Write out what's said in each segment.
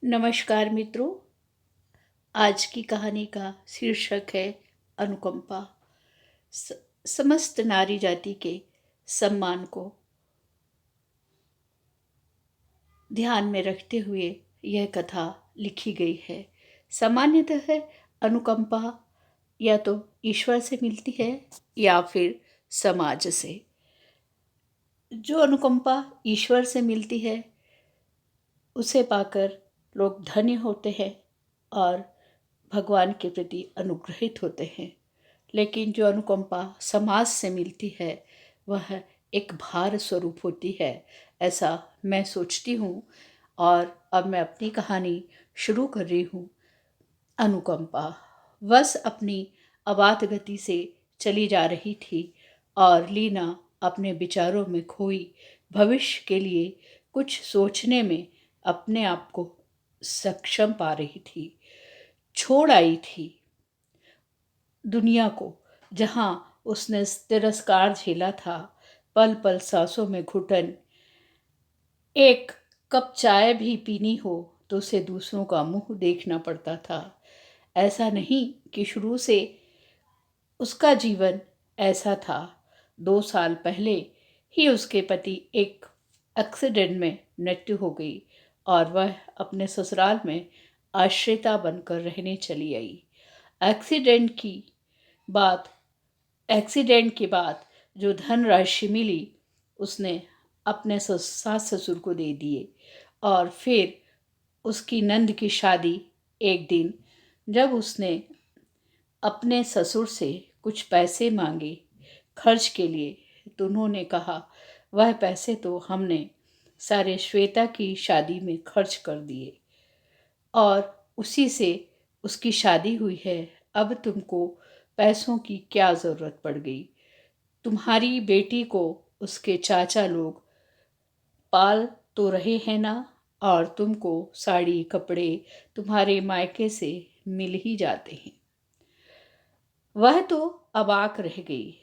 नमस्कार मित्रों। आज की कहानी का शीर्षक है अनुकंपा। स- समस्त नारी जाति के सम्मान को ध्यान में रखते हुए यह कथा लिखी गई है। सामान्यतः अनुकंपा या तो ईश्वर से मिलती है या फिर समाज से। जो अनुकंपा ईश्वर से मिलती है उसे पाकर लोग धन्य होते हैं और भगवान के प्रति अनुग्रहित होते हैं। लेकिन जो अनुकंपा समाज से मिलती है वह एक भार स्वरूप होती है, ऐसा मैं सोचती हूँ। और अब मैं अपनी कहानी शुरू कर रही हूँ। अनुकंपा बस अपनी अबाध गति से चली जा रही थी और लीना अपने विचारों में खोई भविष्य के लिए कुछ सोचने में अपने आप को सक्षम पा रही थी। छोड़ आई थी दुनिया को जहाँ उसने तिरस्कार झेला था, पल पल सांसों में घुटन। एक कप चाय भी पीनी हो तो उसे दूसरों का मुंह देखना पड़ता था। ऐसा नहीं कि शुरू से उसका जीवन ऐसा था। 2 साल पहले ही उसके पति एक एक्सीडेंट में मृत्यु हो गई और वह अपने ससुराल में आश्रिता बनकर रहने चली आई। एक्सीडेंट की बात एक्सीडेंट के बाद जो धनराशि मिली उसने अपने सास ससुर को दे दिए। और फिर उसकी नंद की शादी। एक दिन जब उसने अपने ससुर से कुछ पैसे मांगे खर्च के लिए तो उन्होंने कहा वह पैसे तो हमने सारे श्वेता की शादी में खर्च कर दिए और उसी से उसकी शादी हुई है। अब तुमको पैसों की क्या ज़रूरत पड़ गई? तुम्हारी बेटी को उसके चाचा लोग पाल तो रहे हैं ना, और तुमको साड़ी कपड़े तुम्हारे मायके से मिल ही जाते हैं। वह तो अबाक रह गई।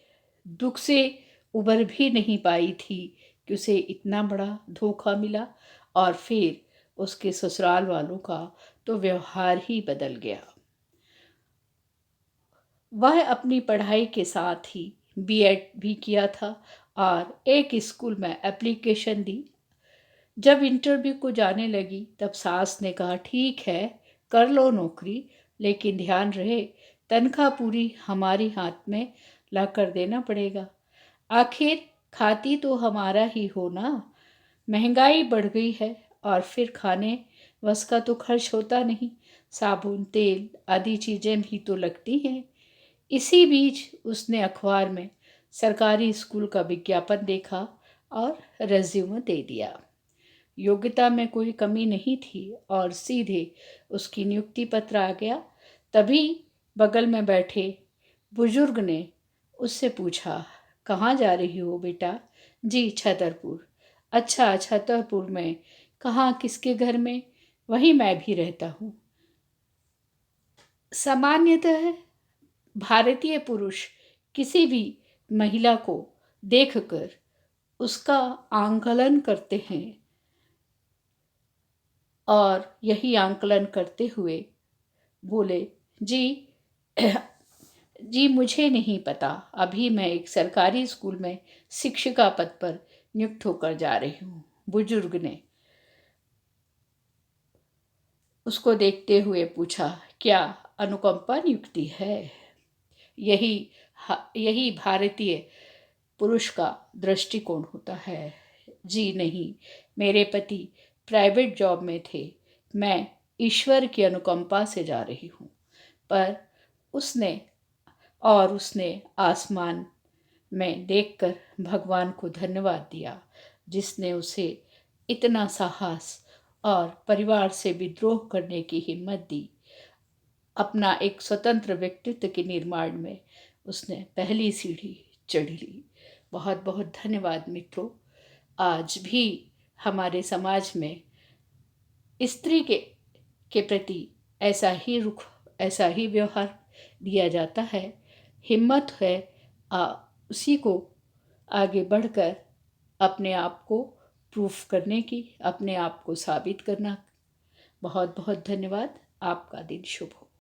दुख से उबर भी नहीं पाई थी कि उसे इतना बड़ा धोखा मिला। और फिर उसके ससुराल वालों का तो व्यवहार ही बदल गया। वह अपनी पढ़ाई के साथ ही बीएड भी किया था और एक स्कूल में एप्लीकेशन दी। जब इंटरव्यू को जाने लगी तब सास ने कहा ठीक है कर लो नौकरी, लेकिन ध्यान रहे तनख्वाह पूरी हमारी हाथ में ला कर देना पड़ेगा। आखिर खाती तो हमारा ही हो ना। महंगाई बढ़ गई है और फिर खाने बस का तो खर्च होता नहीं। साबुन तेल आदि चीज़ें भी तो लगती हैं। इसी बीच उसने अखबार में सरकारी स्कूल का विज्ञापन देखा और रेज्यूमे दे दिया। योग्यता में कोई कमी नहीं थी और सीधे उसकी नियुक्ति पत्र आ गया। तभी बगल में बैठे बुजुर्ग ने उससे पूछा कहाँ जा रही हो बेटा? जी छतरपुर। अच्छा छतरपुर में कहाँ, किसके घर में? वहीं मैं भी रहता हूँ। सामान्यतः भारतीय पुरुष किसी भी महिला को देखकर उसका आंकलन करते हैं और यही आंकलन करते हुए बोले जी जी मुझे नहीं पता, अभी मैं एक सरकारी स्कूल में शिक्षिका पद पर नियुक्त होकर जा रही हूँ। बुजुर्ग ने उसको देखते हुए पूछा क्या अनुकंपा नियुक्ति है? यही यही भारतीय पुरुष का दृष्टिकोण होता है। जी नहीं, मेरे पति प्राइवेट जॉब में थे। मैं ईश्वर की अनुकंपा से जा रही हूँ। पर उसने आसमान में देखकर भगवान को धन्यवाद दिया जिसने उसे इतना साहस और परिवार से विद्रोह करने की हिम्मत दी। अपना एक स्वतंत्र व्यक्तित्व के निर्माण में उसने पहली सीढ़ी चढ़ ली। बहुत बहुत धन्यवाद मित्रों। आज भी हमारे समाज में स्त्री के प्रति ऐसा ही रुख, ऐसा ही व्यवहार दिया जाता है। हिम्मत है उसी को आगे बढ़कर अपने आप को प्रूफ करने की, अपने आप को साबित करना बहुत बहुत धन्यवाद। आपका दिन शुभ हो।